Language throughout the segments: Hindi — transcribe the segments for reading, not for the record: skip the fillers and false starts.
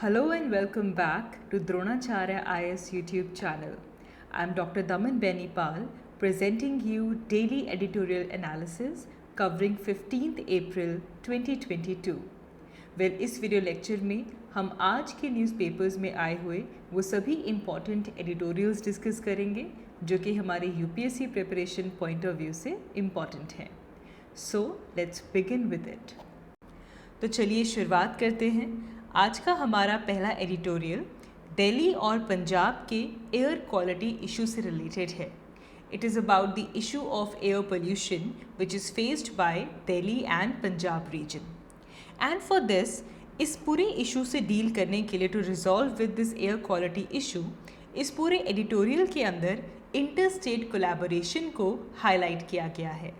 Hello and welcome back to Dronacharya IS YouTube channel. I'm Dr. Daman Benipal presenting you daily editorial analysis covering 15th April 2022. इस वीडियो लेक्चर में हम आज के न्यूज़पेपर्स में आए हुए वो सभी इम्पॉर्टेंट एडिटोरियल्स डिस्कस करेंगे जो कि हमारे UPSC preparation point of view से इम्पॉर्टेंट हैं. So let's begin with it. तो चलिए शुरुआत करते हैं. आज का हमारा पहला एडिटोरियल दिल्ली और पंजाब के एयर क्वालिटी इशू से रिलेटेड है. It is about the issue of air pollution which is faced by Delhi and Punjab region. And for this, इस पूरे इशू से डील करने के लिए, to resolve with this air quality issue, इस पूरे एडिटोरियल के अंदर इंटर स्टेट कोलैबोरेशन को हाईलाइट किया गया है.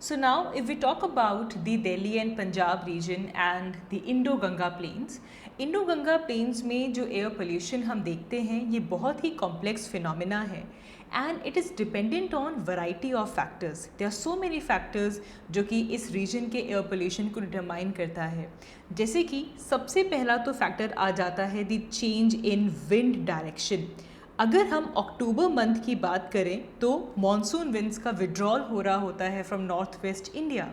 So now if we talk about the Delhi and Punjab region and the Indo-Ganga plains, Indo-Ganga plains में जो air pollution हम देखते हैं ये बहुत ही complex phenomena है and it is dependent on variety of factors. There are so many factors जो कि इस region के air pollution को determine करता है. जैसे कि सबसे पहला तो factor आ जाता है the change in wind direction. अगर हम अक्टूबर मंथ की बात करें तो मॉनसून विंड्स का विड्रॉल हो रहा होता है from north west India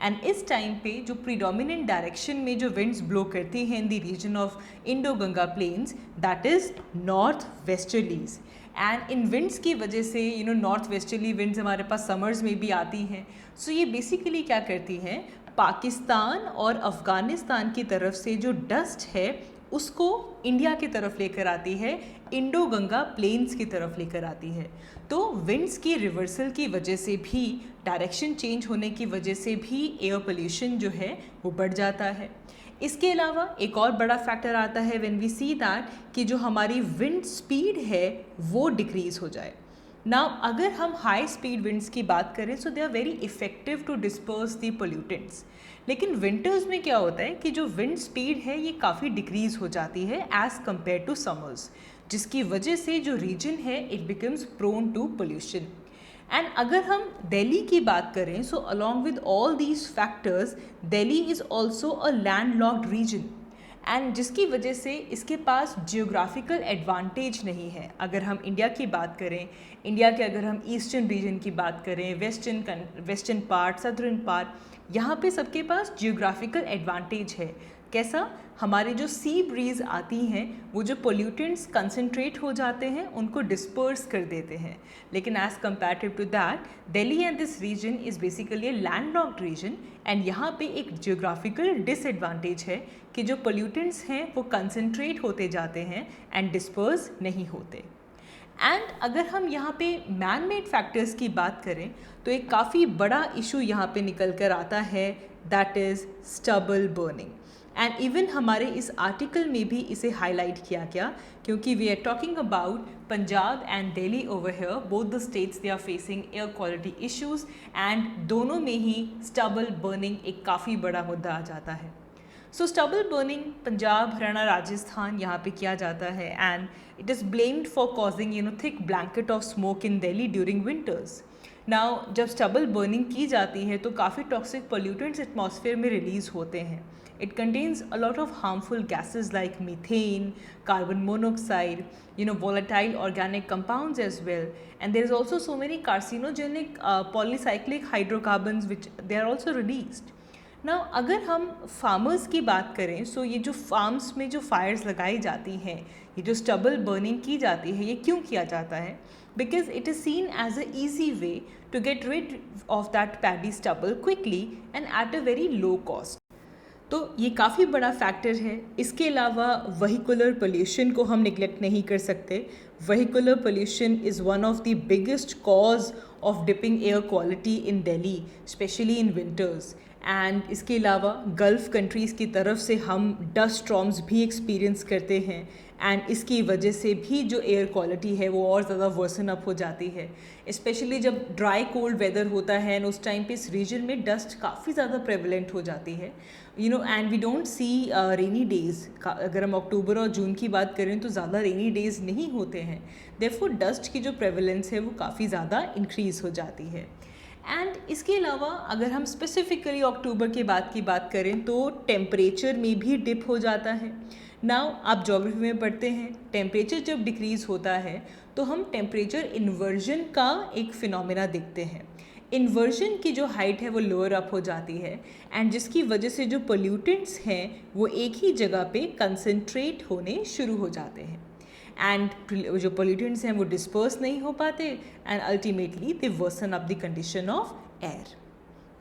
and इस टाइम पे जो प्रीडोमिनेंट डायरेक्शन में जो विंड्स ब्लो करती हैं in the region of Indo Ganga plains, that is north westerlies. And इन विंड्स की वजह से नॉर्थ वेस्टर्ली विंड्स हमारे पास समर्स में भी आती हैं. सो ये बेसिकली क्या करती हैं, पाकिस्तान और अफ़गानिस्तान की तरफ से जो डस्ट है उसको इंडिया की तरफ लेकर आती है, इंडो गंगा प्लेन्स की तरफ लेकर आती है. तो विंड्स की रिवर्सल की वजह से भी, डायरेक्शन चेंज होने की वजह से भी एयर पोल्यूशन जो है वो बढ़ जाता है. इसके अलावा एक और बड़ा फैक्टर आता है व्हेन वी सी दैट कि जो हमारी विंड स्पीड है वो डिक्रीज़ हो जाए. नाउ अगर हम हाई स्पीड विंड्स की बात करें so they are very effective to disperse the pollutants. लेकिन विंटर्स में क्या होता है कि जो विंड स्पीड है ये काफ़ी डिक्रीज़ हो जाती है एज़ कम्पेयर टू समर्स, जिसकी वजह से जो रीजन है it becomes prone to pollution. And अगर हम दिल्ली की बात करें so along with all these factors Delhi is also a landlocked region and जिसकी वजह से इसके पास जियोग्राफिकल एडवांटेज नहीं है. अगर हम इंडिया की बात करें, इंडिया के अगर हम ईस्टर्न रीजन की बात करें, वेस्टर्न पार्ट, सदर्न पार्ट, यहाँ पे सबके पास जियोग्राफिकल एडवांटेज है. कैसा? हमारे जो सी ब्रीज आती हैं वो जो पोल्यूटेंट्स कंसनट्रेट हो जाते हैं उनको डिस्पर्स कर देते हैं. लेकिन as comparative to that Delhi and this region is basically a landlocked region and यहाँ पे एक जियोग्राफिकल डिसएडवांटेज है कि जो पोल्यूटेंट्स हैं वो कंसनट्रेट होते जाते हैं एंड डिस्पर्स नहीं होते. एंड अगर हम यहाँ पे मैन मेड फैक्टर्स की बात करें तो एक काफ़ी बड़ा इशू यहाँ पे निकल कर आता है, that is stubble burning. And even हमारे इस आर्टिकल में भी इसे हाईलाइट किया गया क्योंकि we are talking about Punjab and Delhi over here, both the states they are facing air quality issues and दोनों में ही स्टबल बर्निंग एक काफ़ी बड़ा मुद्दा आ जाता है. सो स्टबल बर्निंग पंजाब, हरियाणा, राजस्थान यहाँ पे किया जाता है and it is blamed for causing thick blanket of smoke in Delhi during winters. Now जब स्टबल बर्निंग की जाती है तो काफ़ी टॉक्सिक पोल्यूटेंट्स एटमॉस्फेयर में रिलीज़ होते हैं. It contains a lot of harmful gases like methane, carbon monoxide, volatile organic compounds as well. And there is also so many carcinogenic polycyclic hydrocarbons which they are also released. Now अगर हम फार्मर्स की बात करें सो ये जो फार्म्स में जो फायर्स लगाई जाती हैं, ये जो स्टबल बर्निंग की जाती है, ये क्यों किया जाता है? Because it is seen as a easy way to get rid of that paddy stubble quickly and at a very low cost. तो ये काफ़ी बड़ा फैक्टर है. इसके अलावा वहीकुलर पोल्यूशन को हम निगलेक्ट नहीं कर सकते. Vehicular pollution is one of the biggest cause of dipping air quality in Delhi, specially in winters. And इसके अलावा गल्फ़ कंट्रीज़ की तरफ से हम डस्ट स्टॉर्म्स भी एक्सपीरियंस करते हैं एंड इसकी वजह से भी जो एयर क्वालिटी है वो और ज़्यादा वर्सन अप हो जाती है. स्पेशली जब ड्राई कोल्ड वेदर होता है एंड उस टाइम पे इस रीजन में डस्ट काफ़ी ज़्यादा प्रेवलेंट हो जाती है. And we don't see rainy days. अगर हम अक्टूबर और जून की बात करें तो ज़्यादा रेनी डेज़ नहीं होते हैं. देयरफॉर डस्ट की जो प्रेवलेंस है वो काफ़ी ज़्यादा इंक्रीज़ हो जाती है. एंड इसके अलावा अगर हम स्पेसिफिकली अक्टूबर की बात करें तो टेम्परेचर में भी डिप हो जाता है. नाउ आप ज्योग्राफी में पढ़ते हैं, टेम्परेचर जब डिक्रीज़ होता है तो हम टेम्परेचर इन्वर्जन का एक फिनोमेना देखते हैं। इन्वर्जन की जो हाइट है वो लोअर अप हो जाती है एंड जिसकी वजह से जो पोल्यूटेंट्स हैं वो एक ही जगह पे कंसंट्रेट होने शुरू हो जाते हैं एंड जो पोल्यूटेंट्स हैं वो डिस्पर्स नहीं हो पाते and ultimately they worsen up the condition of air.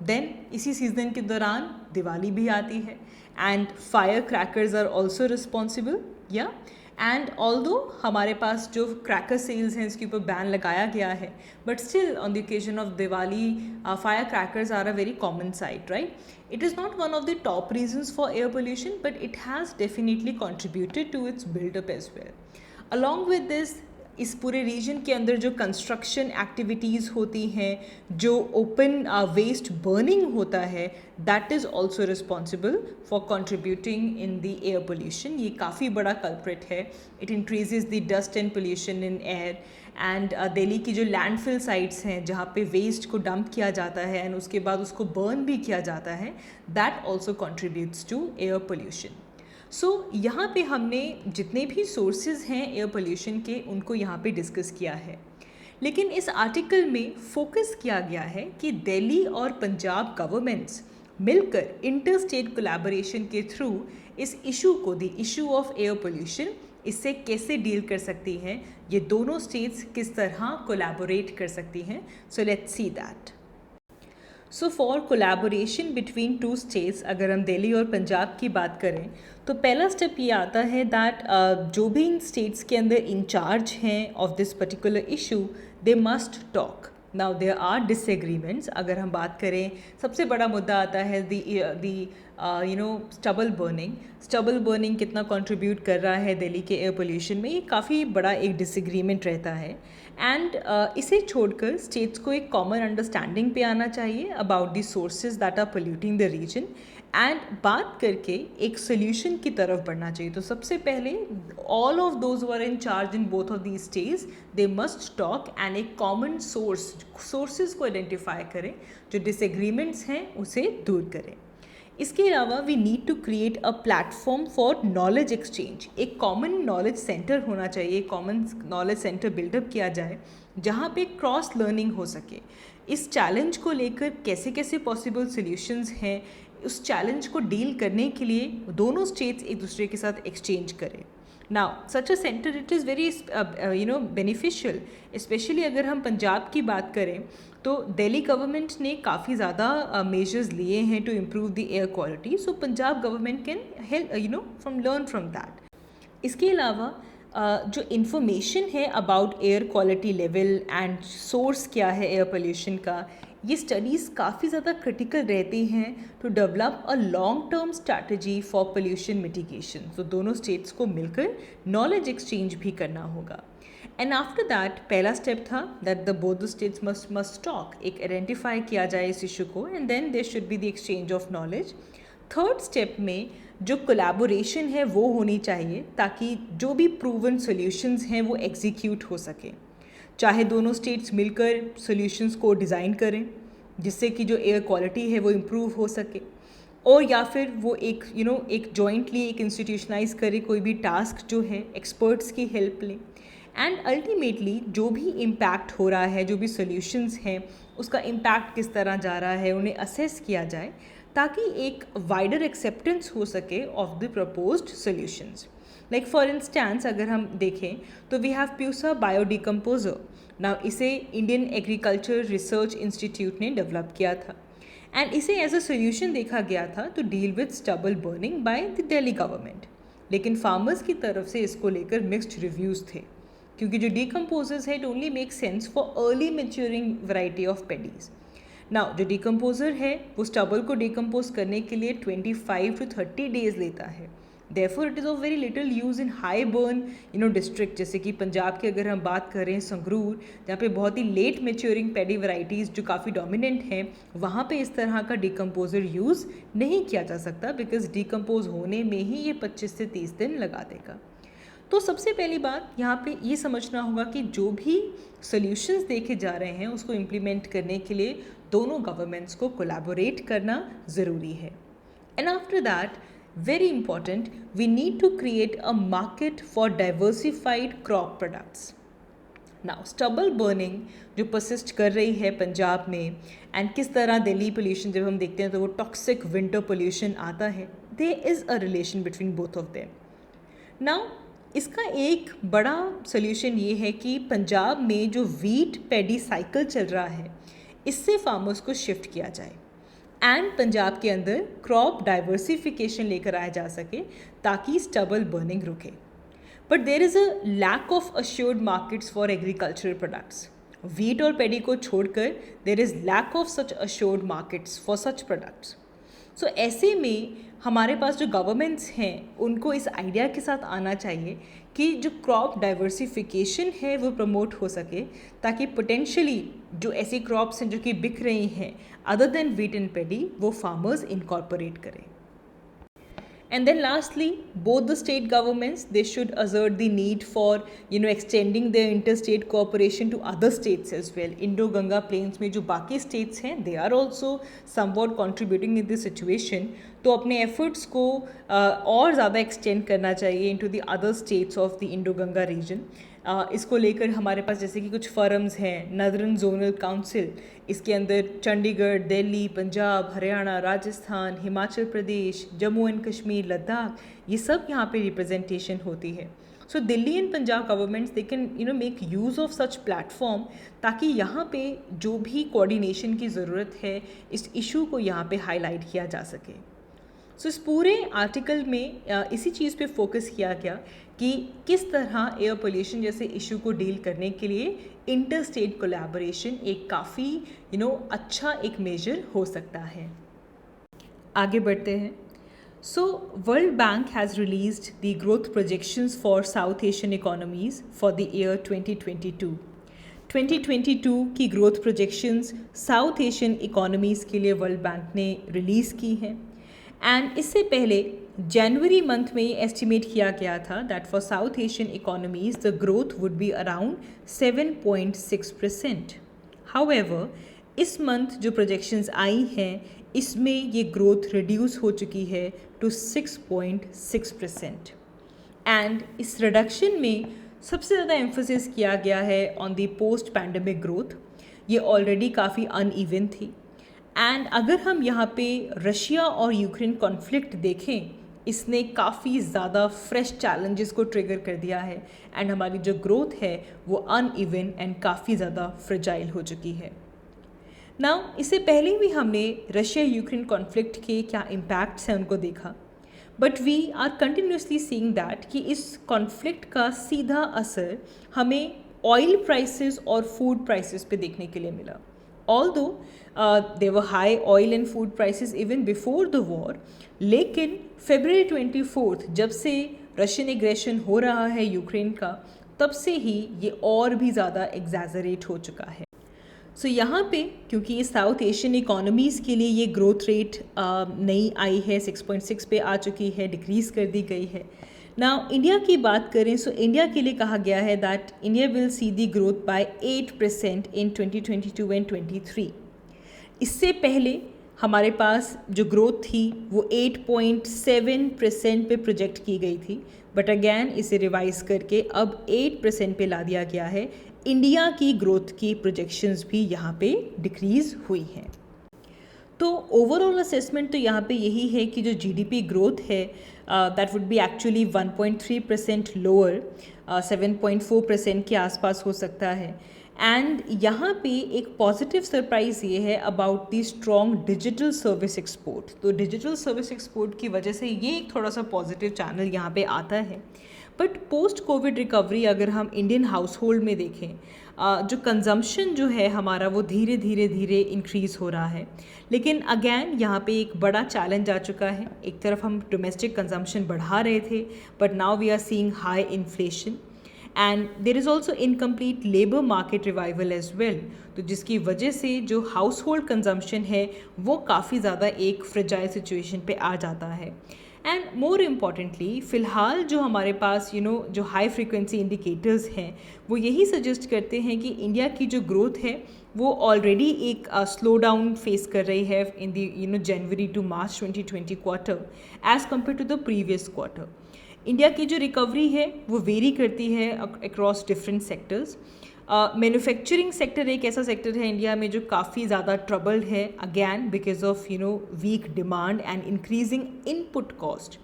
Then इसी सीजन के दौरान दिवाली भी आती है and fire crackers are also responsible या एंड ऑल्दो हमारे पास जो क्रैकर सेल्स हैं इसके ऊपर बैन लगाया गया है but still on the occasion of Diwali fire crackers are a very common sight, right? It is not one of the top reasons for air pollution, but it has definitely contributed to its build-up as well. Along with this, इस पूरे रीजन के अंदर जो कंस्ट्रक्शन एक्टिविटीज़ होती हैं, जो ओपन वेस्ट बर्निंग होता है, that is also responsible for contributing in the air pollution. ये काफ़ी बड़ा कल्प्रिट है। It increases the dust and pollution in air and Delhi की जो लैंडफिल साइट्स हैं जहाँ पे वेस्ट को डंप किया जाता है एंड उसके बाद उसको बर्न भी किया जाता है, that also contributes to air pollution. So यहाँ पे हमने जितने भी सोर्सेज हैं एयर पोल्यूशन के उनको यहाँ पे डिस्कस किया है, लेकिन इस आर्टिकल में फोकस किया गया है कि दिल्ली और पंजाब गवर्नमेंट्स मिलकर इंटर स्टेट कोलैबोरेशन के थ्रू इस इशू को, the issue of air pollution, इससे कैसे डील कर सकती हैं, ये दोनों स्टेट्स किस तरह कोलैबोरेट कर सकती हैं। So let's see that. So for collaboration between two states, अगर हम दिल्ली और पंजाब की बात करें तो पहला स्टेप ये आता है दैट जो भी इन स्टेट्स के अंदर इंचार्ज हैं of this particular issue, they must talk. Now there are disagreements. अगर हम बात करें, सबसे बड़ा मुद्दा आता है the stubble burning. Stubble burning कितना कंट्रीब्यूट कर रहा है दिल्ली के एयर पोल्यूशन में, ये काफ़ी बड़ा एक डिसएग्रीमेंट रहता है एंड इसे छोड़कर स्टेट्स को एक कॉमन अंडरस्टैंडिंग पे आना चाहिए about the sources that are polluting the region and बात करके एक सोल्यूशन की तरफ बढ़ना चाहिए। तो सबसे पहले all of those who are in charge in both of these states, they must talk and एक कॉमन सोर्सेज को आइडेंटिफाई करें, जो डिसएग्रीमेंट्स हैं उसे दूर करें। इसके अलावा we need to create a platform for knowledge exchange. एक कॉमन नॉलेज सेंटर होना चाहिए, कॉमन नॉलेज सेंटर बिल्डअप किया जाए जहाँ पे क्रॉस लर्निंग हो सके। इस चैलेंज को लेकर कैसे कैसे पॉसिबल सॉल्यूशंस हैं, उस चैलेंज को डील करने के लिए दोनों स्टेट्स एक दूसरे के साथ एक्सचेंज करें। Now such a centre it is very beneficial, specially अगर हम पंजाब की बात करें तो दिल्ली गवर्नमेंट ने काफ़ी ज़्यादा मेजर्स लिए हैं to improve the air quality, so Punjab government can help learn from that. इसके अलावा जो इन्फॉर्मेशन है about air quality level and source क्या है एयर पोल्यूशन का, ये स्टडीज़ काफ़ी ज़्यादा क्रिटिकल रहती हैं to develop a long term strategy for pollution mitigation. तो दोनों स्टेट्स को मिलकर नॉलेज एक्सचेंज भी करना होगा। एंड आफ्टर दैट पहला स्टेप था that the both the states must talk, एक आइडेंटिफाई किया जाए इस इशू को and then there should be the exchange of knowledge. Third step में जो कोलैबोरेशन है वो होनी चाहिए ताकि जो भी प्रूवन सॉल्यूशंस हैं वो एग्जीक्यूट हो सके। चाहे दोनों स्टेट्स मिलकर सॉल्यूशंस को डिज़ाइन करें जिससे कि जो एयर क्वालिटी है वो इम्प्रूव हो सके, और या फिर वो एक जॉइंटली एक इंस्टीट्यूशनाइज करे कोई भी टास्क जो है, एक्सपर्ट्स की हेल्प लें एंड अल्टीमेटली जो भी इम्पैक्ट हो रहा है, जो भी सॉल्यूशंस हैं उसका इम्पैक्ट किस तरह जा रहा है उन्हें असेस किया जाए ताकि एक वाइडर एक्सेप्टेंस हो सके of the proposed solutions. Like for instance अगर हम देखें तो वी हैव प्यूसा बायोडिकम्पोजर। नाउ इसे इंडियन एग्रीकल्चर रिसर्च इंस्टीट्यूट ने डेवलप किया था एंड इसे एज अ सोल्यूशन देखा गया था to deal with stubble burning by the Delhi government, लेकिन फार्मर्स की तरफ से इसको लेकर मिक्स्ड रिव्यूज़ थे क्योंकि जो डिकम्पोजर्स है it only make sense for early maturing variety of paddies. Now जो डिकम्पोजर है वो स्टबल को डिकम्पोज करने के लिए 25 to 30 डेज लेता है। Therefore it is of very little use in high burn district, जैसे कि पंजाब की अगर हम बात करें संगरूर, जहाँ पे बहुत ही लेट मेच्योरिंग पेडी वैरायटीज़ जो काफ़ी डोमिनेंट हैं, वहाँ पे इस तरह का डिकम्पोजर यूज़ नहीं किया जा सकता बिकॉज डिकम्पोज होने में ही ये 25 से 30 दिन लगा देगा। तो सबसे पहली बात यहाँ पे ये समझना होगा कि जो भी सॉल्यूशंस देखे जा रहे हैं उसको इम्प्लीमेंट करने के लिए दोनों गवर्नमेंट्स को कोलैबोरेट करना ज़रूरी है। And after that Very important, we need to create a market for diversified crop products. Now, stubble burning जो persist कर रही है पंजाब में, and किस तरह दिल्ली pollution जब हम देखते हैं तो वो toxic winter pollution आता है, there is a relation between both of them. Now, इसका एक बड़ा solution ये है कि पंजाब में जो wheat paddy cycle चल रहा है, इससे farmers को shift किया जाए एंड पंजाब के अंदर क्रॉप डाइवर्सिफिकेशन लेकर आया जा सके ताकि स्टबल बर्निंग रुके. But there is a lack of assured markets for agricultural products. Wheat और पेडी को छोड़कर there is lack of such assured markets for such products. So ऐसे में हमारे पास जो गवर्नमेंट्स हैं उनको इस आइडिया के साथ आना चाहिए कि जो क्रॉप डाइवर्सिफिकेशन है वो प्रमोट हो सके ताकि पोटेंशियली जो ऐसी क्रॉप्स हैं जो कि बिक रही हैं अदर देन वीट एंड पेडी वो फार्मर्स इनकॉर्पोरेट करें. And then lastly, both the state governments, they should assert the need for, extending their interstate cooperation to other states as well. Indo-Ganga plains में जो बाकी states हैं, they are also somewhat contributing in this situation. तो अपने efforts को और ज़्यादा extend करना चाहिए into the other states of the Indo-Ganga region. इसको लेकर हमारे पास जैसे कि कुछ फॉरम्स हैं, नदरन जोनल काउंसिल, इसके अंदर चंडीगढ़, दिल्ली, पंजाब, हरियाणा, राजस्थान, हिमाचल प्रदेश, जम्मू एंड कश्मीर, लद्दाख, ये सब यहाँ पे रिप्रेजेंटेशन होती है. So Delhi and Punjab governments they can make use of such platform ताकि यहाँ पे जो भी कोऑर्डिनेशन की ज़रूरत है इस इशू को यहाँ पे हाईलाइट किया जा सके. सो इस पूरे आर्टिकल में इसी चीज़ पे फोकस किया गया कि किस तरह एयर पोल्यूशन जैसे इशू को डील करने के लिए इंटर स्टेट कोलैबोरेशन एक काफ़ी अच्छा एक मेजर हो सकता है. आगे बढ़ते हैं. So world bank has released the growth projections for south Asian economies for the year 2022. 2022 की growth projections south Asian economies के लिए वर्ल्ड बैंक ने रिलीज़ की हैं. एंड इससे पहले जनवरी मंथ में ये एस्टिमेट किया गया था that for south Asian economies the growth would be around 7.6%. However इस मंथ जो प्रोजेक्शंस आई हैं इसमें ये ग्रोथ रिड्यूस हो चुकी है टू 6.6%. एंड इस रिडक्शन में सबसे ज़्यादा एम्फोसिस किया गया है on the post pandemic growth. ये ऑलरेडी काफ़ी अनइवन थी. एंड अगर हम यहाँ पे रशिया और यूक्रेन कॉन्फ्लिक्ट देखें, इसने काफ़ी ज़्यादा फ्रेश चैलेंजेस को ट्रिगर कर दिया है एंड हमारी जो ग्रोथ है वो अनइवन एंड काफ़ी ज़्यादा फ्रेजाइल हो चुकी है. नाउ इससे पहले भी हमने रशिया यूक्रेन कॉन्फ्लिक्ट के क्या इम्पैक्ट्स हैं उनको देखा, but we are continuously seeing that कि इस कॉन्फ्लिक्ट का सीधा असर हमें ऑयल प्राइसेस और फूड प्राइसेस पे देखने के लिए मिला. Although there were high oil and food prices even before the war, लेकिन February 24 जब से रशियन एग्रेशन हो रहा है यूक्रेन का, तब से ही ये और भी ज़्यादा एग्जैजरेट हो चुका है. सो यहाँ पे क्योंकि ये साउथ एशियन इकोनॉमीज़ के लिए ये ग्रोथ रेट नई आई है, 6.6 पे आ चुकी है, डिक्रीज़ कर दी गई है. नाउ इंडिया की बात करें सो इंडिया के लिए कहा गया है that India will see the growth by 8% in 2022 and 23. इससे पहले हमारे पास जो ग्रोथ थी वो 8.7% पे प्रोजेक्ट की गई थी, बट अगेन इसे रिवाइज करके अब 8% पे ला दिया गया है. इंडिया की ग्रोथ की प्रोजेक्शंस भी यहाँ पे डिक्रीज़ हुई हैं. तो ओवरऑल असेसमेंट तो यहाँ पे यही है कि जो जीडीपी ग्रोथ है that would be actually 1.3% lower, 7.4% के आसपास हो सकता है. एंड यहाँ पे एक पॉजिटिव सरप्राइज़ ये है about the strong digital service export. तो डिजिटल सर्विस एक्सपोर्ट की वजह से ये एक थोड़ा सा पॉजिटिव चैनल यहाँ पे आता है. बट पोस्ट कोविड रिकवरी अगर हम इंडियन हाउस होल्ड में देखें, जो कंजम्पशन जो है हमारा वो धीरे धीरे इंक्रीज़ हो रहा है. लेकिन अगेन यहाँ पे एक बड़ा चैलेंज आ चुका है. एक तरफ हम डोमेस्टिक कंजम्पशन बढ़ा रहे थे, but now we are seeing high inflation and there is also incomplete labour market revival as well. तो जिसकी वजह से जो हाउस होल्ड कंजम्पशन है वो काफ़ी ज़्यादा एक फ्रेजाइल सिचुएशन पे आ जाता है. एंड मोर इम्पॉर्टेंटली फ़िलहाल जो हमारे पास जो हाई फ्रीक्वेंसी इंडिकेटर्स हैं वो यही सजेस्ट करते हैं कि इंडिया की जो ग्रोथ है वो ऑलरेडी एक स्लो डाउन फेस कर रही है in the January to March 2020 quarter as compare to the previous quarter. India की जो रिकवरी है वो वेरी करती है across different sectors. Manufacturing sector एक ऐसा सेक्टर है इंडिया में जो काफ़ी ज़्यादा ट्रबल्ड है, again because of weak demand and increasing input cost.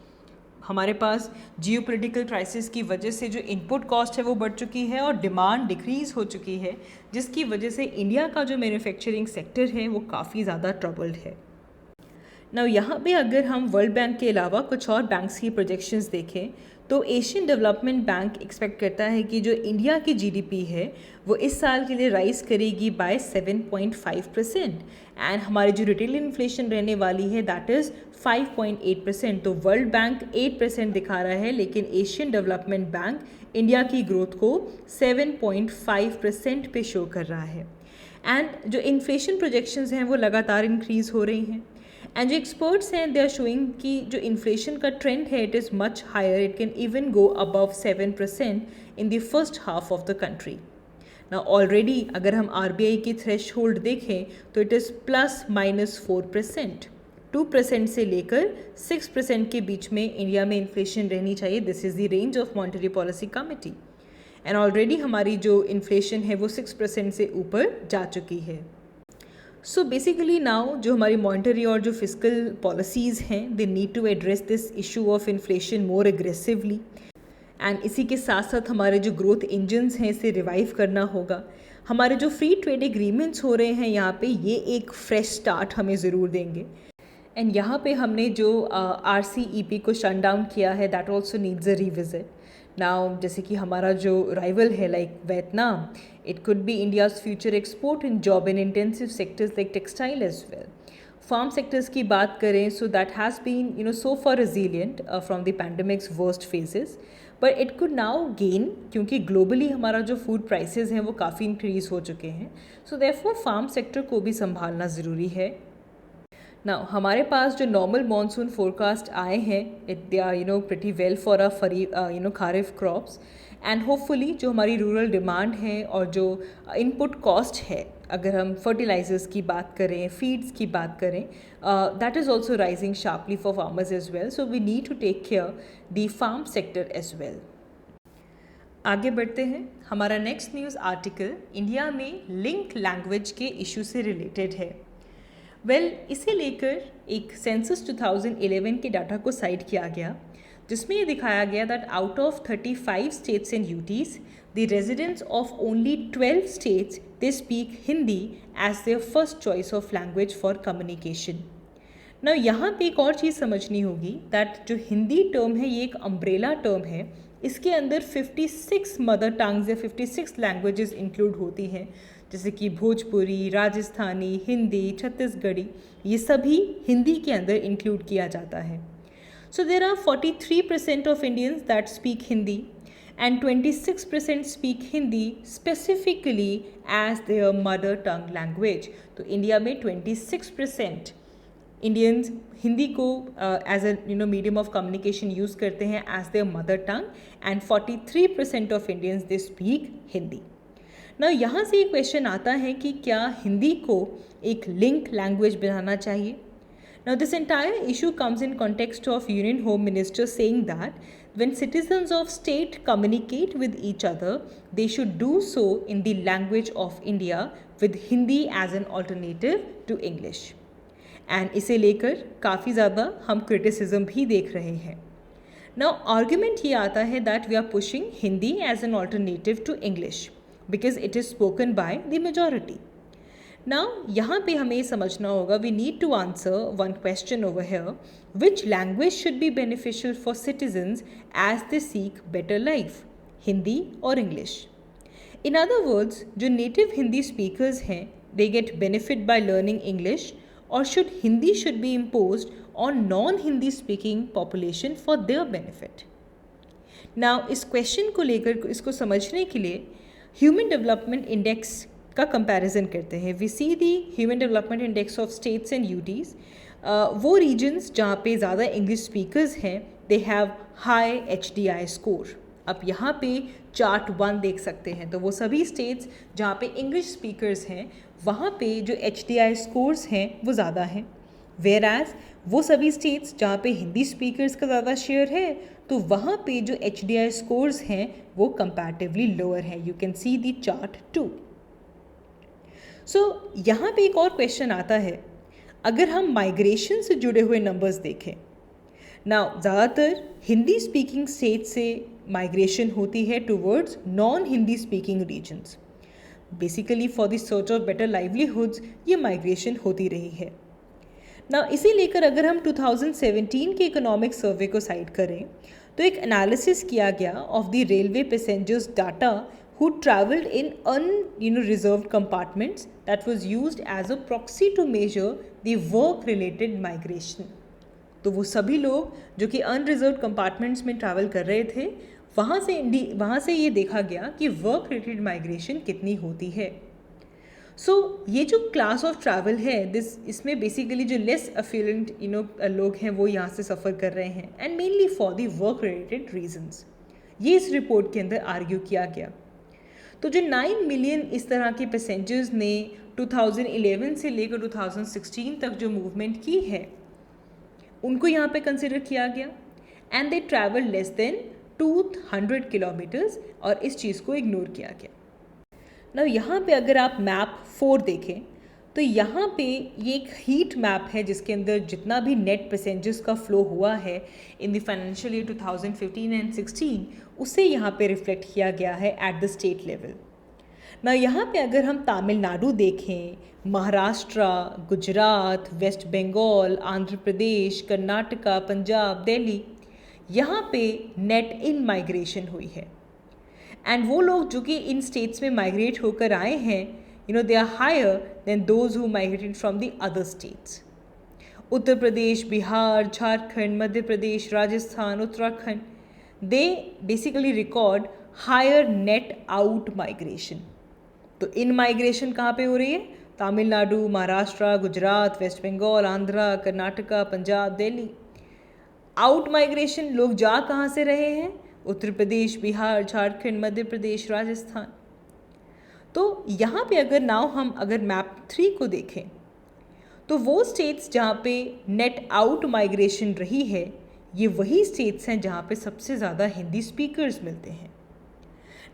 हमारे पास जियोपॉलिटिकल क्राइसिस की वजह से जो इनपुट कॉस्ट है वो बढ़ चुकी है और डिमांड डिक्रीज़ हो चुकी है, जिसकी वजह से इंडिया का जो मैन्युफैक्चरिंग सेक्टर है वो काफ़ी ज़्यादा ट्रबल्ड है। नाउ यहाँ पे अगर हम वर्ल्ड बैंक के अलावा कुछ और बैंक्स की प्रोजेक्शंस देखें तो एशियन डेवलपमेंट बैंक एक्सपेक्ट करता है कि जो इंडिया की जीडीपी है वो इस साल के लिए राइज करेगी बाय 7.5% एंड हमारी जो रिटेल इन्फ्लेशन रहने वाली है दैट इज़ 5.8%। तो वर्ल्ड बैंक 8% दिखा रहा है, लेकिन एशियन डेवलपमेंट बैंक इंडिया की ग्रोथ को 7.5% पे शो कर रहा है। एंड जो इन्फ्लेशन प्रोजेक्शंस हैं वो लगातार इंक्रीज़ हो रही हैं एंड जो एक्सपर्ट्स हैं दे आर शोइंग कि जो इन्फ्लेशन का ट्रेंड है it is much higher, it can even go above 7% in the first half of the country. ना ऑलरेडी अगर हम आरबीआई की थ्रेशहोल्ड देखें तो इट इज़ ±4%, 2% से लेकर 6% के बीच में इंडिया में इन्फ्लेशन रहनी चाहिए। This is the range of monetary policy committee and already हमारी जो इन्फ्लेशन है वो 6% से ऊपर जा चुकी है। सो बेसिकली नाउ जो हमारी मॉनेटरी और जो फिजिकल पॉलिसीज़ हैं they need to address this issue of inflation more aggressively एंड इसी के साथ साथ हमारे जो ग्रोथ इंजन्स हैं इसे रिवाइव करना होगा। हमारे जो फ्री ट्रेड एग्रीमेंट्स हो रहे हैं यहाँ पे ये एक फ्रेश स्टार्ट हमें ज़रूर देंगे एंड यहाँ पे हमने जो RCEP को शट डाउन किया है that also needs a revisit. Now जैसे कि हमारा जो राइवल है like Vietnam, it could be India's future export in job in intensive sectors like textile as well. Farm sectors की बात करें so that has been so far resilient from the pandemic's worst phases, but it could now gain क्योंकि ग्लोबली हमारा जो फूड प्राइसेस हैं वो काफ़ी इंक्रीज़ हो चुके हैं। सो देयरफॉर फार्म सेक्टर को भी संभालना ज़रूरी है। ना हमारे पास जो नॉर्मल मॉनसून फोरकास्ट आए हैं it they are pretty well for a kharif crops and hopefully जो हमारी रूरल डिमांड है और जो इनपुट कॉस्ट है, अगर हम फर्टिलाइजर्स की बात करें, फीड्स की बात करें, that is also rising sharply for farmers as well. So we need to take care the farm sector as well. आगे बढ़ते हैं। हमारा नेक्स्ट न्यूज़ आर्टिकल इंडिया में लिंक लैंग्वेज के इशू से रिलेटेड है। इसे लेकर एक सेंसस 2011 के डाटा को साइट किया गया जिसमें ये दिखाया गया that out of 35 states and UTs the residents of only 12 states they speak Hindi as their first choice of language for communication. ना यहाँ पे एक और चीज़ समझनी होगी दैट जो हिंदी टर्म है ये एक अम्ब्रेला टर्म है, इसके अंदर 56 मदर टंग्स या 56 लैंग्वेजेस इंक्लूड होती हैं जैसे कि भोजपुरी, राजस्थानी, हिंदी, छत्तीसगढ़ी, ये सभी हिंदी के अंदर इंक्लूड किया जाता है। So there are 43% of Indians that speak Hindi and 26% speak Hindi specifically as their mother tongue language. तो इंडिया में 26% इंडियंस हिंदी को as a medium of communication use करते हैं as their mother tongue and 43% of Indians they speak Hindi. ना यहाँ से एक क्वेश्चन आता है कि क्या हिंदी को एक लिंक लैंग्वेज बनाना चाहिए। Now this entire issue comes in context of Union Home Minister saying that when citizens of state communicate with each other, they should do so in the language of India with Hindi as an alternative to English. And इसे लेकर काफ़ी ज़्यादा हम criticism भी देख रहे हैं। Now argument ये आता है that we are pushing Hindi as an alternative to English because it is spoken by the majority. Now, यहाँ पे हमें समझना होगा we need to answer one question over here. Which language should be beneficial for citizens as they seek better life? Hindi or English? In other words, जो native Hindi speakers हैं, they get benefit by learning English, or should Hindi should be imposed on non-Hindi speaking population for their benefit? Now, इस question को लेकर इसको समझने के लिए Human Development Index का कंपैरिजन करते हैं। We see the human development index of states and UTs वो रीजन्स जहाँ पे ज़्यादा इंग्लिश स्पीकर्स हैं they have high HDI score. अब यहाँ पे चार्ट 1 देख सकते हैं, तो वो सभी स्टेट्स जहाँ पे इंग्लिश स्पीकर्स हैं वहाँ पे जो HDI स्कोर्स हैं वो ज़्यादा हैं, वेयर एज वो सभी स्टेट्स जहाँ पे हिंदी स्पीकर्स का ज़्यादा शेयर है तो वहाँ पे जो HDI स्कोर्स हैं वो कंपैरेटिवली लोअर है। You can see the chart 2। सो यहाँ पे एक और क्वेश्चन आता है, अगर हम माइग्रेशन से जुड़े हुए नंबर्स देखें, नाउ ज़्यादातर हिंदी स्पीकिंग स्टेट से माइग्रेशन होती है towards non Hindi speaking regions. Basically for the search of better livelihoods ये माइग्रेशन होती रही है। नाउ इसे लेकर अगर हम 2017 के इकोनॉमिक सर्वे को साइड करें तो एक एनालिसिस किया गया of the railway passengers data who travelled in reserved compartments that was used as a proxy to measure the work related migration। तो वो सभी लोग जो कि अनरिजर्व कंपार्टमेंट्स में ट्रैवल कर रहे थे वहाँ से ये देखा गया कि वर्क रिलेटेड माइग्रेशन कितनी होती है। सो ये जो क्लास ऑफ ट्रैवल है इसमें बेसिकली जो लेस अफिलेंट लोग हैं वो यहाँ से सफ़र कर रहे हैं and mainly for the work related reasons. ये इस रिपोर्ट के अंदर आर्ग्यू किया गया। तो जो 9 मिलियन इस तरह के पैसेंजर्स ने 2011 से लेकर 2016 तक जो मूवमेंट की है उनको यहाँ पे कंसिडर किया गया and they travel less than 200 kilometres और इस चीज़ को इग्नोर किया गया। ना यहाँ पे अगर आप मैप 4 देखें तो यहाँ पे ये एक हीट मैप है जिसके अंदर जितना भी नेट पैसेंजर्स का फ्लो हुआ है in the financial year 2015 and 16 उसे यहाँ पे रिफ्लेक्ट किया गया है एट द स्टेट लेवल। ना यहाँ पे अगर हम तमिलनाडु देखें, महाराष्ट्र, गुजरात, वेस्ट बंगाल, आंध्र प्रदेश, कर्नाटका, पंजाब, दिल्ली, यहाँ पे नेट इन माइग्रेशन हुई है एंड वो लोग जो कि इन स्टेट्स में माइग्रेट होकर आए हैं they are higher than those who migrated from the other states। Uttar Pradesh, Bihar, Jharkhand, Madhya Pradesh, Rajasthan, Uttarakhand, they basically record higher net out migration। तो इन माइग्रेशन कहाँ पे हो रही है? Tamil Nadu, Maharashtra, Gujarat, west Bengal, Andhra, Karnataka, Punjab, Delhi. Out migration लोग जा कहाँ से रहे हैं? उत्तर प्रदेश, बिहार, झारखंड, मध्य प्रदेश, राजस्थान। तो यहाँ पे अगर मैप 3 को देखें तो वो स्टेट्स जहाँ पे नेट आउट माइग्रेशन रही है ये वही स्टेट्स हैं जहाँ पे सबसे ज़्यादा हिंदी स्पीकर्स मिलते हैं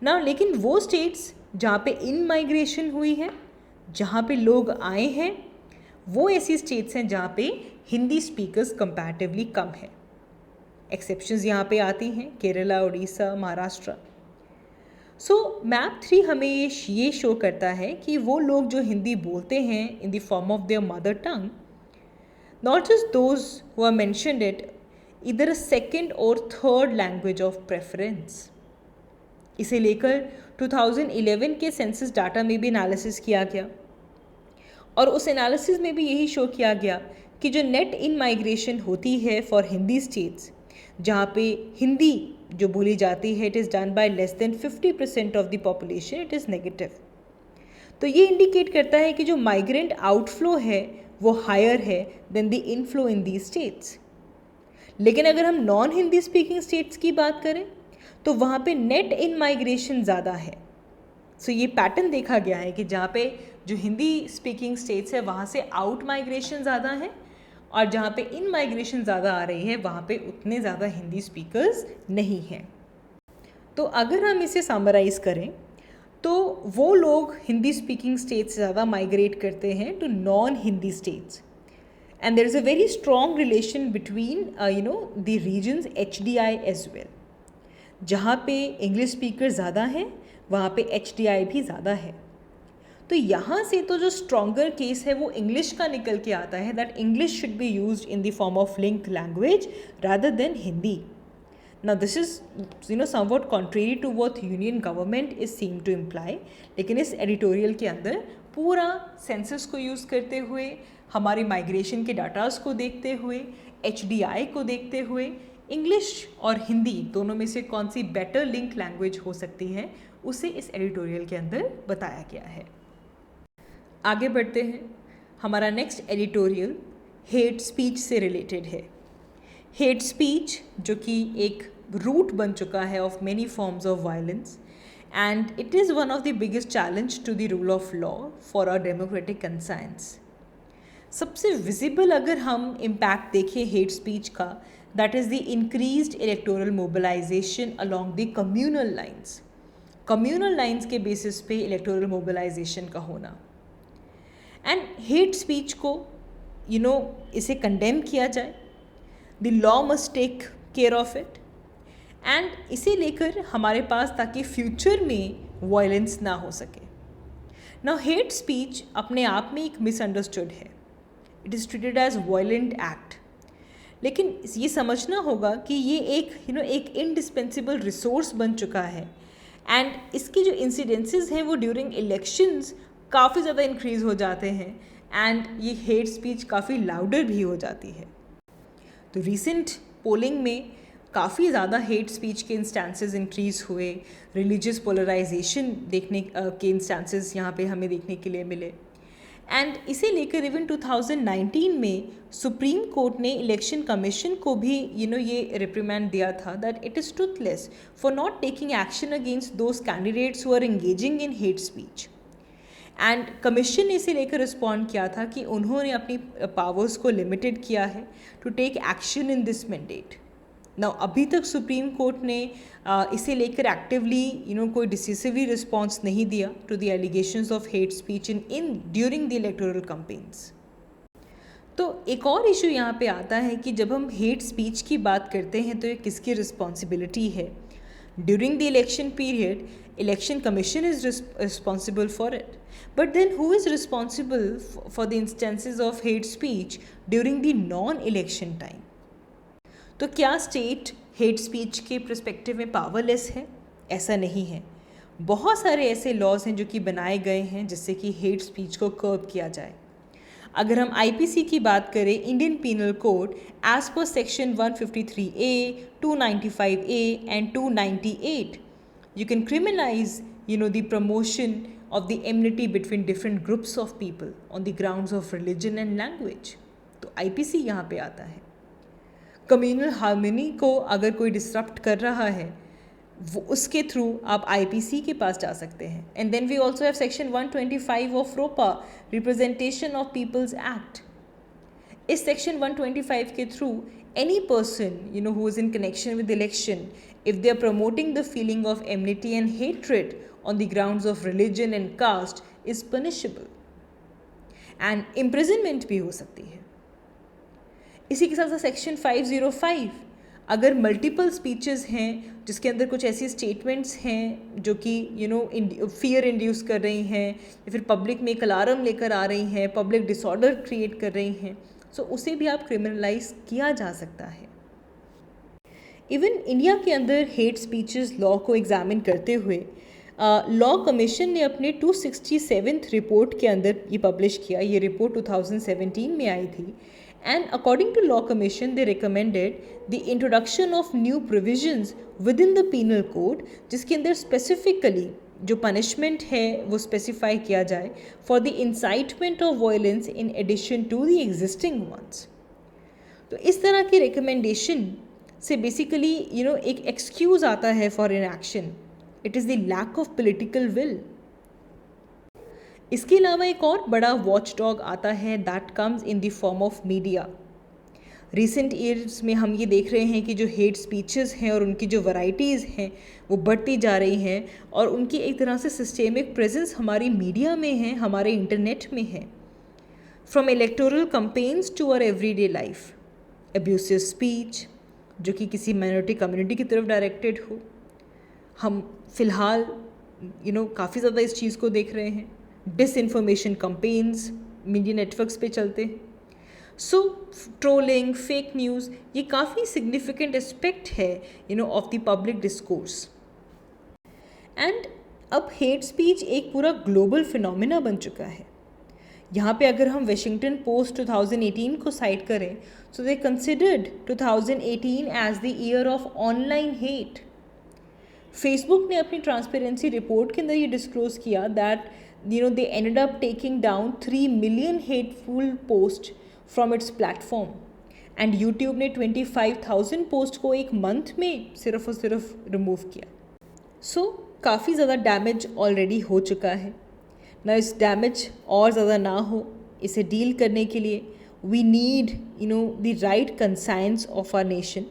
ना। लेकिन वो स्टेट्स जहाँ पे इन माइग्रेशन हुई है, जहाँ पे लोग आए हैं, वो ऐसी स्टेट्स हैं जहाँ पे हिंदी स्पीकर्स कंपैरेटिवली कम है। एक्सेप्शंस यहाँ पे आती हैं केरला, उड़ीसा, महाराष्ट्र। सो मैप 3 हमें ये शो करता है कि वो लोग जो हिंदी बोलते हैं in the form of their mother tongue, not just those who are mentioned it, इधर अ सेकेंड और थर्ड लैंग्वेज ऑफ प्रेफरेंस। इसे लेकर 2011 के सेंसस डाटा में भी एनालिसिस किया गया और उस एनालिसिस में भी यही शो किया गया कि जो नेट इन माइग्रेशन होती है फॉर हिंदी स्टेट्स जहाँ पे हिंदी जो बोली जाती है it is done by less than 50% of the population, it is negative. तो ये इंडिकेट करता है कि जो माइग्रेंट आउटफ्लो है वो हायर है then the inflow in the states. लेकिन अगर हम नॉन हिंदी स्पीकिंग स्टेट्स की बात करें तो वहाँ पे नेट इन माइग्रेशन ज़्यादा है। सो ये पैटर्न देखा गया है कि जहाँ पे जो हिंदी स्पीकिंग स्टेट्स है वहाँ से आउट माइग्रेशन ज़्यादा है और जहाँ पे इन माइग्रेशन ज़्यादा आ रही है वहाँ पे उतने ज़्यादा हिंदी स्पीकर्स नहीं हैं। तो अगर हम इसे समराइज़ करें तो वो लोग हिंदी स्पीकिंग स्टेट्स से ज़्यादा माइग्रेट करते हैं to non Hindi states and there is a very strong relation between the regions HDI as well. जहाँ पे इंग्लिश स्पीकर ज़्यादा हैं वहाँ पे HDI भी ज़्यादा है। तो यहाँ से तो जो स्ट्रॉन्गर केस है वो इंग्लिश का निकल के आता है that English should be used in the form of link language rather than Hindi. Now this is somewhat contrary to what union government is seem to imply. लेकिन इस एडिटोरियल के अंदर पूरा सेंसस को यूज़ करते हुए, हमारे माइग्रेशन के डाटास को देखते हुए, HDI को देखते हुए, इंग्लिश और हिंदी दोनों में से कौन सी बेटर लिंक लैंग्वेज हो सकती है उसे इस एडिटोरियल के अंदर बताया गया है। आगे बढ़ते हैं। हमारा नेक्स्ट एडिटोरियल हेट स्पीच से रिलेटेड है। हेट स्पीच जो कि एक रूट बन चुका है of many forms of violence, and it is one of the biggest challenge to the rule of law for our democratic conscience. सबसे विजिबल अगर हम इम्पैक्ट देखें हेट स्पीच का, that is the increased electoral mobilisation along the communal lines. Communal lines के बेसिस पे इलेक्टोरल मोबिलाइजेशन का होना, एंड हेट स्पीच को इसे कंडेम किया जाए, the law must take care of it, and इसे लेकर हमारे पास ताकि फ्यूचर में वायलेंस ना हो सके। नाउ हेट स्पीच अपने आप में एक मिसअंडरस्टूड है, it is treated as violent act, लेकिन ये समझना होगा कि ये एक इंडिस्पेंसिबल रिसोर्स बन चुका है, एंड इसकी जो इंसिडेंसेस हैं वो ड्यूरिंग इलेक्शंस काफ़ी ज़्यादा इंक्रीज़ हो जाते हैं, एंड ये हेट स्पीच काफ़ी लाउडर भी हो जाती है। तो रीसेंट पोलिंग में काफ़ी ज़्यादा हेट स्पीच के इंस्टेंसेस इंक्रीज़ हुए, रिलीजियस पोलराइजेशन देखने के इंस्टेंसेस यहाँ पे हमें देखने के लिए मिले, एंड इसे लेकर इवन 2019 में सुप्रीम कोर्ट ने इलेक्शन कमीशन को भी ये रिप्रीमेंड दिया था that it is truthless for not taking action against those candidates who are engaging in hate speech. And commission ने इसे लेकर रिस्पॉन्ड किया था कि उन्होंने अपनी पावर्स को लिमिटेड किया है to take action in this mandate. Now अभी तक सुप्रीम कोर्ट ने इसे लेकर एक्टिवली कोई डिसिसिवली रिस्पॉन्स नहीं दिया to the allegations of hate speech in during the electoral campaigns. तो एक और इशू यहाँ पे आता है कि जब हम हेट स्पीच की बात करते हैं तो ये किसकी रिस्पॉन्सिबिलिटी है। During the election period election commission is responsible for it, but then who is responsible for the instances of hate speech during the non-election time? तो क्या स्टेट हेट स्पीच के परस्पेक्टिव में पावरलेस है? ऐसा नहीं है। बहुत सारे ऐसे लॉज हैं जो कि बनाए गए हैं जिससे कि हेट स्पीच को कर्ब किया जाए। अगर हम आईपीसी की बात करें, Indian penal code, as per section 153A, 295A and 298, you can criminalize the promotion of the enmity between different groups of people on the grounds of religion and language। तो आईपीसी यहाँ पे आता है। कम्युनल हार्मनी को अगर कोई डिसरप्ट कर रहा है वो उसके थ्रू आप आईपीसी के पास जा सकते हैं। And then we also have section 125 of ROPA, representation of people's act. इस सेक्शन 125 के through any person who is in connection with the election, if they are promoting the feeling of enmity and hatred on the grounds of religion and caste, is punishable and imprisonment भी हो सकती है। इसी के साथ साथ सेक्शन 505, अगर मल्टीपल स्पीचेस हैं जिसके अंदर कुछ ऐसी स्टेटमेंट्स हैं जो कि फियर इंड्यूस कर रही हैं या फिर पब्लिक में एक अलार्म लेकर आ रही हैं, पब्लिक डिसऑर्डर क्रिएट कर रही हैं, सो उसे भी आप क्रिमिनलाइज किया जा सकता है। इवन इंडिया के अंदर हेट स्पीचेस लॉ को एग्जामिन करते हुए लॉ कमीशन ने अपने 267th रिपोर्ट के अंदर ये पब्लिश किया। ये रिपोर्ट 2017 में आई थी, and according to law commission they recommended the introduction of new provisions within the penal code, जिसके अंदर स्पेसिफिकली जो पनिशमेंट है वो स्पेसिफाई किया जाए for the incitement of violence in addition to the existing ones. तो इस तरह की रिकमेंडेशन से बेसिकली एक एक्सक्यूज आता है for an action, it is the lack of political will. इसके अलावा एक और बड़ा वॉच डॉग आता है that comes in the form of media. Recent years में हम ये देख रहे हैं कि जो हेट स्पीचेस हैं और उनकी जो वैरायटीज़ हैं वो बढ़ती जा रही हैं, और उनकी एक तरह से सिस्टेमिक प्रेजेंस हमारी मीडिया में है, हमारे इंटरनेट में है। From electoral campaigns to our everyday life, abusive speech जो कि किसी माइनॉरिटी कम्युनिटी की तरफ डायरेक्टेड हो, हम फिलहाल काफ़ी ज़्यादा इस चीज़ को देख रहे हैं। डिसइंफॉर्मेशन कैंपेन्स मीडिया नेटवर्क्स पे चलते हैं। सो ट्रोलिंग, फेक न्यूज़, ये काफ़ी सिग्निफिकेंट एस्पेक्ट है of the public discourse. And अब हेट स्पीच एक पूरा ग्लोबल फिनोमिना बन चुका है। यहाँ पे अगर हम वाशिंगटन पोस्ट 2018 को साइट करें, so they considered 2018 as the year of online hate. Facebook ने अपनी ट्रांसपेरेंसी रिपोर्ट के अंदर ये डिस्क्लोज किया that they ended up taking down 3 million hateful posts from its platform, and YouTube ने 25,000 पोस्ट को एक मंथ में सिर्फ और सिर्फ रिमूव किया. सो काफ़ी ज़्यादा डैमेज ऑलरेडी हो चुका है ना. इस डैमेज और ज़्यादा ना हो, इसे डील करने के लिए we need the right conscience of our nation,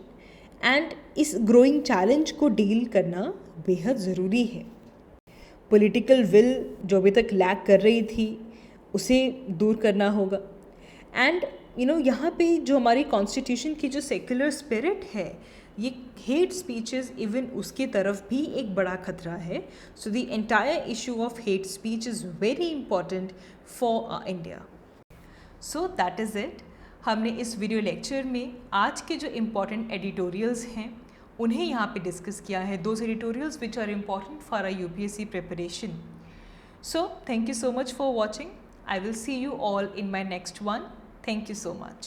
and इस ग्रोइंग चैलेंज को डील करना बेहद ज़रूरी है. पॉलिटिकल विल जो अभी तक लैक कर रही थी उसे दूर करना होगा. एंड यहाँ पे जो हमारी कॉन्स्टिट्यूशन की जो सेक्युलर स्पिरिट है, ये हेट स्पीचेस इवन उसकी तरफ भी एक बड़ा खतरा है. So the entire issue of hate speech is very important for India. So that is it. हमने इस वीडियो लेक्चर में आज के जो इम्पॉर्टेंट एडिटोरियल्स हैं उन्हें यहाँ पे डिस्कस किया है. Those editorials which are important for a UPSC preparation. So thank you so much for watching. I will see you all in my next one. Thank you so much.